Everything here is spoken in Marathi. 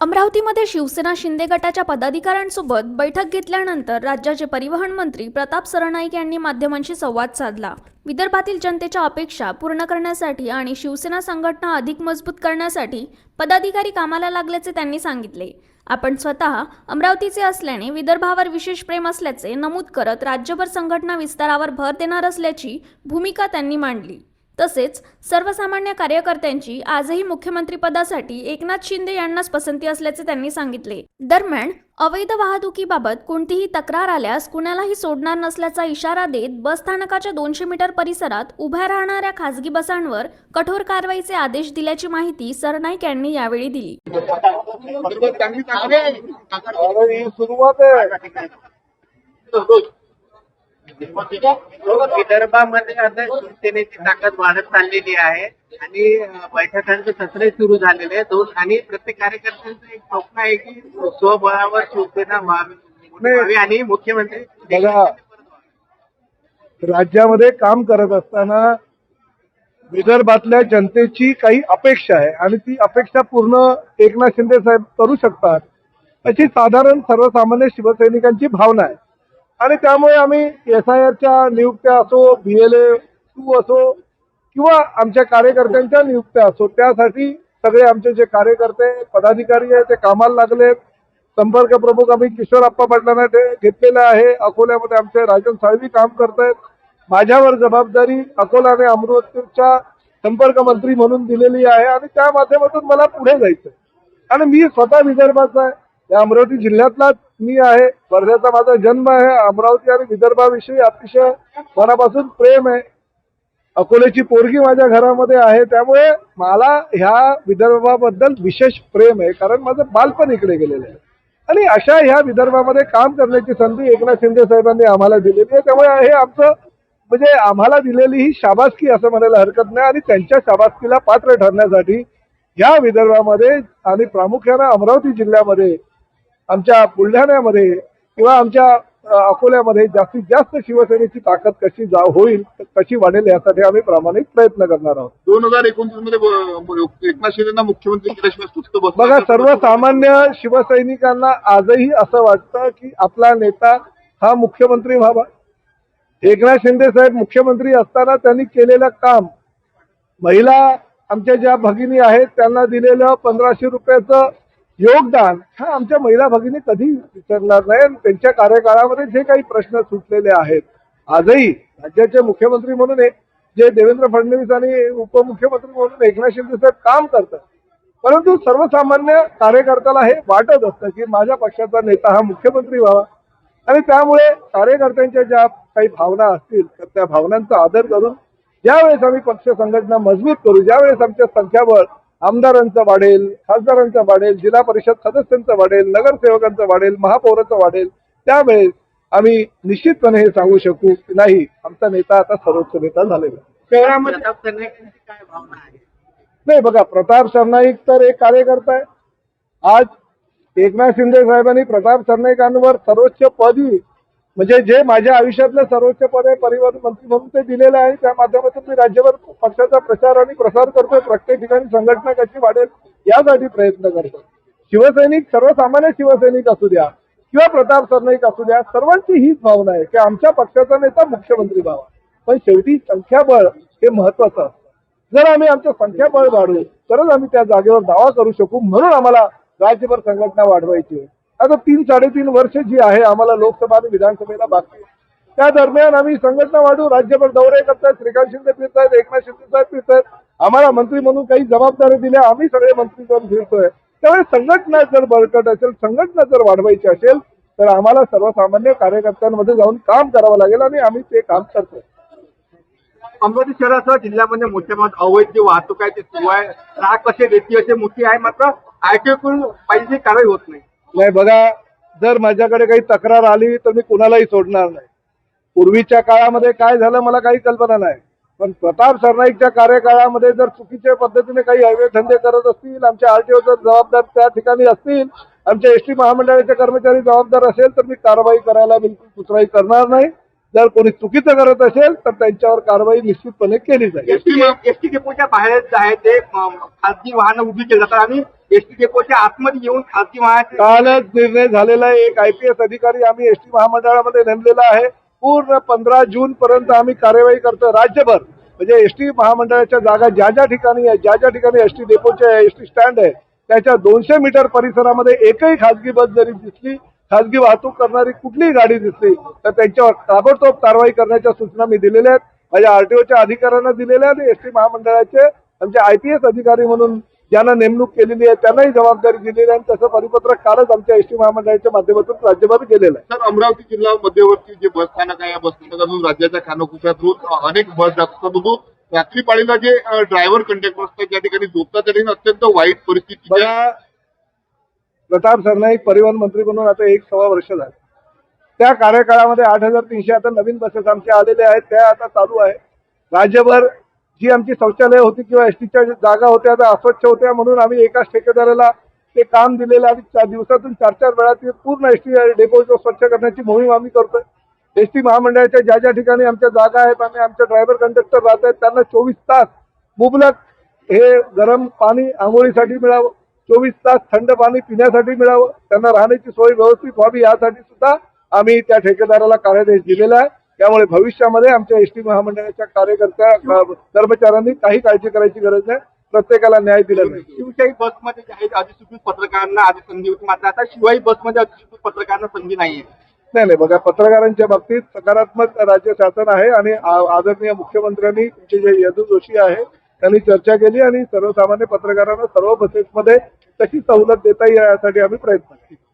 अमरावतीमध्ये शिवसेना शिंदे गटाच्या पदाधिकाऱ्यांसोबत बैठक घेतल्यानंतर राज्याचे परिवहन मंत्री प्रताप सरनाईक यांनी माध्यमांशी संवाद साधला। विदर्भातील जनतेच्या अपेक्षा पूर्ण करण्यासाठी आणि शिवसेना संघटना अधिक मजबूत करण्यासाठी पदाधिकारी कामाला लागल्याचे त्यांनी सांगितले। आपण स्वतः अमरावतीचे असल्याने विदर्भावर विशेष प्रेम असल्याचे नमूद करत राज्यभर संघटना विस्तारावर भर देणार असल्याची भूमिका त्यांनी मांडली। तसेच सर्वसामान्य कार्यकर्त्यांची आजही मुख्यमंत्रीपदासाठी एकनाथ शिंदे यांनाच पसंती असल्याचे त्यांनी सांगितले। दरम्यान अवैध वाहतुकीबाबत कोणतीही तक्रार आल्यास कुणालाही सोडणार नसल्याचा इशारा देत बस स्थानकाच्या 200 मीटर परिसरात उभ्या राहणाऱ्या खासगी बसांवर कठोर कारवाईचे आदेश दिल्याची माहिती सरनाईक यांनी यावेळी दिली। विदर्भामध्ये आता शिवसेनेची ताकद वाढत चाललेली आहे आणि बैठकांचे सत्र सुरू झालेले आहेत आणि प्रत्येक कार्यकर्त्यांचं एक स्वप्न आहे की स्वबळावर शिवसेना व्हावी आणि मुख्यमंत्री बघा, राज्यामध्ये काम करत असताना विदर्भातल्या जनतेची काही अपेक्षा आहे आणि ती अपेक्षा पूर्ण एकनाथ शिंदे साहेब करू शकतात अशी साधारण सर्वसामान्य शिवसैनिकांची भावना आहे। आणि त्यामुळे आम्ही SIRच्या नियुक्त्या असो, BLA2 असो किंवा आमच्या कार्यकर्त्यांच्या नियुक्त्या असो, त्यासाठी सगळे आमचे जे कार्यकर्ते पदाधिकारी आहेत ते कामाला लागले। संपर्क प्रमुख आम्ही किशोरप्पा पाटलांना घेतलेला आहे। अकोल्यामध्ये आमचे राजन साळवी काम करतायत। माझ्यावर जबाबदारी अकोला आणि अमरावतीच्या संपर्क मंत्री म्हणून दिलेली आहे आणि त्या माध्यमातून मला पुढे जायचं आणि मी स्वतः विदर्भाचा आहे, या अमरावती जिल्ह्यातलाच मी आहे। वर्ध्याचा माझा जन्म आहे। अमरावती आणि विदर्भाविषयी अतिशय मनापासून प्रेम आहे। अकोल्याची पोरगी माझ्या घरामध्ये आहे, त्यामुळे मला ह्या विदर्भाबद्दल विशेष प्रेम आहे, कारण माझं बालपण इकडे गेलेलं आहे आणि अशा ह्या विदर्भामध्ये काम करण्याची संधी एकनाथ शिंदे साहेबांनी आम्हाला दिलेली आहे। त्यामुळे हे आमचं म्हणजे आम्हाला दिलेली ही शाबासकी असं म्हणायला हरकत नाही आणि त्यांच्या शाबासकीला पात्र ठरण्यासाठी या विदर्भामध्ये आणि प्रामुख्याने अमरावती जिल्ह्यामध्ये, आमच्या बुलढाण्यामध्ये किंवा आमच्या अकोल्यामध्ये जास्तीत जास्त शिवसेनेची ताकद कशी होईल, कशी वाढेल यासाठी आम्ही प्रामाणिक प्रयत्न करणार आहोत। 2029 मध्ये एकनाथ शिंदेना मुख्यमंत्री केल्याशिवाय सुस्त बसणार बघा, सर्वसामान्य शिवसैनिकांना आजही असं वाटतं की आपला नेता हा मुख्यमंत्री व्हावा। एकनाथ शिंदे साहेब मुख्यमंत्री असताना त्यांनी केलेलं काम, महिला आमच्या ज्या भगिनी आहेत त्यांना दिलेलं 1500 रुपयाचं योगदान, हा आमच्या महिला भगिनी कधी विसरणार नाही। त्यांच्या कार्यकाळामध्ये जे काही प्रश्न सुटलेले आहेत, आजही राज्याचे मुख्यमंत्री म्हणून जे देवेंद्र फडणवीस आणि उपमुख्यमंत्री म्हणून एकनाथ शिंदे साहेब काम करतात, परंतु सर्वसामान्य कार्यकर्त्याला हे वाटत असतं की माझ्या पक्षाचा नेता हा मुख्यमंत्री व्हावा आणि त्यामुळे कार्यकर्त्यांच्या ज्या काही भावना असतील तर त्या भावनांचा आदर करून ज्यावेळेस आम्ही पक्ष संघटना मजबूत करू, ज्यावेळेस आमच्या संख्याबळ आमदारांचं वाढेल, खासदारांचं वाढेल, जिल्हा परिषद सदस्यांचं वाढेल, नगरसेवकांचं वाढेल, महापौराचं वाढेल, त्यावेळेस आम्ही निश्चितपणे हे सांगू शकू की नाही, आमचा नेता आता सर्वोच्च नेता झालेला। शहरामध्ये काय भावना आहे? नाही बघा, प्रताप सरनाईक तर एक कार्यकर्ता आहे। आज एकनाथ शिंदे साहेबांनी प्रताप सरनाईकांवर सर्वोच्च पदी, म्हणजे जे माझ्या आयुष्यातलं सर्वोच्च पद आहे, परिवहन मंत्री म्हणून ते दिलेलं आहे। त्या माध्यमातून मी राज्यभर पक्षाचा प्रचार आणि प्रसार करतोय। प्रत्येक ठिकाणी संघटना कशी वाढेल यासाठी प्रयत्न करतो। शिवसैनिक, सर्वसामान्य शिवसैनिक असू द्या किंवा प्रताप सरनाईक असू द्या, सर्वांची हीच भावना आहे की आमच्या पक्षाचा नेता मुख्यमंत्री व्हावा। पण शेवटी संख्याबळ हे महत्वाचं असतं। जर आम्ही आमचं संख्याबळ वाढवू तरच आम्ही त्या जागेवर दावा करू शकू, म्हणून आम्हाला राज्यभर संघटना वाढवायची आहे। आता 3-3.5 वर्ष जी आहे आम्हाला लोकसभा आणि विधानसभेला बाकी, त्या दरम्यान आम्ही संघटना वाढू, राज्यभर दौरे करतायत, श्रीकांत शिंदे फिरतायत, एकनाथ शिंदे साहेब फिरतायत, आम्हाला मंत्री म्हणून काही जबाबदारी दिल्या, आम्ही सगळे मंत्री जाऊन फिरतोय। त्यामुळे संघटना जर बळकट असेल, संघटना जर वाढवायची असेल तर आम्हाला सर्वसामान्य कार्यकर्त्यांमध्ये जाऊन काम करावं लागेल आणि आम्ही ते काम करतोय। अमरावती शहरासह जिल्ह्यामध्ये मोठ्या प्रमाणात अवैध जी वाहतूक आहे ती सुरू आहे। ट्रक असे रेती असे मोठी आहे, मात्र आयटीकडून पाहिजे कारवाई होत नाही। नाही बघा, जर माझ्याकडे काही तक्रार आली तर मी कुणालाही सोडणार नाही। पूर्वीच्या काळामध्ये काय झालं मला काही कल्पना नाही, पण प्रताप सरनाईकच्या कार्यकाळामध्ये जर चुकीच्या पद्धतीने काही अवैध धंदे करत असतील, आमच्या RTO जर जबाबदार त्या ठिकाणी असतील, आमच्या ST महामंडळाचे कर्मचारी जबाबदार असेल तर मी कारवाई करायला बिलकुल कुचराई करणार नाही। जर कोणी चुकीचं करत असेल तर त्यांच्यावर कारवाई निश्चितपणे केली जाईल। एसटी डेपोच्या बाहेर जे आहे ते खासगी वाहनं उभी केली जातात आणि एसटी डेपोच्या आतमध्ये येऊन खासगी वाहनाचे कालच निर्णय झालेला आहे. एक IPS अधिकारी आम्ही एसटी महामंडळामध्ये नेमलेला आहे. पूर्ण 15 जून पर्यंत आम्ही कार्यवाही करतो राज्यभर. म्हणजे एसटी महामंडळाच्या जागा ज्या ज्या ठिकाणी आहे, ज्या ज्या ठिकाणी एसटी डेपोचे एसटी स्टँड आहे, त्याच्या 200 मीटर परिसरामध्ये एकही खासगी बस जरी दिसली, खासगी वाहतूक करणारी कुठलीही गाडी दिसली तर त्यांच्यावर ताबडतोब कारवाई करण्याच्या सूचना मी दिलेल्या आहेत. माझ्या आरटीओच्या अधिकाऱ्यांना दिलेल्या आहेत. एसटी महामंडळाचे आमचे IPS अधिकारी म्हणून ज्यांना नेमणूक केलेली आहे त्यांनाही जबाबदारी दिलेली आहे. तसं परिपत्रक कालच आमच्या एसटी महामंडळाच्या माध्यमातून राज्यभर गेलेलं आहे. सर, अमरावती जिल्हा मध्यवर्ती जे बस स्थानक आहे, या बस स्थानकातून राज्याच्या खानाखुप्यात रोज अनेक बस जातात. परंतु रात्री पाळीला जे ड्रायव्हर कंडक्टर असतात त्या ठिकाणी झोपतात, त्या ठिकाणी अत्यंत वाईट परिस्थिती आहे. बघा, प्रताप सरनाईक परिवहन मंत्री म्हणून आता 1.25 वर्ष झाले. त्या कार्यकाळामध्ये 8,300 आता नवीन बसेस आमच्या आलेल्या आहेत, त्या आता चालू आहे. राज्यभर जी आमची शौचालय होती किंवा एसटीच्या जागा होत्या त्या अस्वच्छ होत्या, म्हणून आम्ही एकाच ठेकेदाराला ते काम दिलेलं आहे. दिवसातून 4-4 वेळा ते पूर्ण एसटी डेपो स्वच्छ करण्याची मोहीम आम्ही करतोय. एसटी महामंडळाच्या ज्या ज्या ठिकाणी आमच्या जागा आहेत आणि आमचे ड्रायव्हर कंडक्टर राहत आहेत त्यांना 24 तास मुबलक हे गरम पाणी आंघोळीसाठी मिळावं, 24 तास थंड पाणी पिण्यासाठी मिळावं, त्यांना राहण्याची सोय व्यवस्थित व्हावी यासाठी सुद्धा आम्ही त्या ठेकेदाराला कार्यादेश दिलेला आहे. त्यामुळे भविष्यामध्ये आमच्या एसटी महामंडळाच्या कार्यकर्त्या कर्मचाऱ्यांनी काही काळजी करायची गरज नाही. प्रत्येकाला न्याय दिला जाईल. शिवशाही बसमध्ये जे आहेत अधिसूचित पत्रकारांना आधी संधी होती, मात्र आता शिवाई बसमध्ये अधिसूचित पत्रकारांना संधी नाहीये. नाही, बघा, पत्रकारांच्या बाबतीत सकारात्मक राज्य शासन आहे आणि आदरणीय मुख्यमंत्र्यांनी तुमचे जे यदू जोशी आहे त्यांनी चर्चा केली आणि सर्वसामान्य पत्रकारांना सर्व बसेसमध्ये कशी सवलत देता येईल यासाठी आम्ही प्रयत्न केले.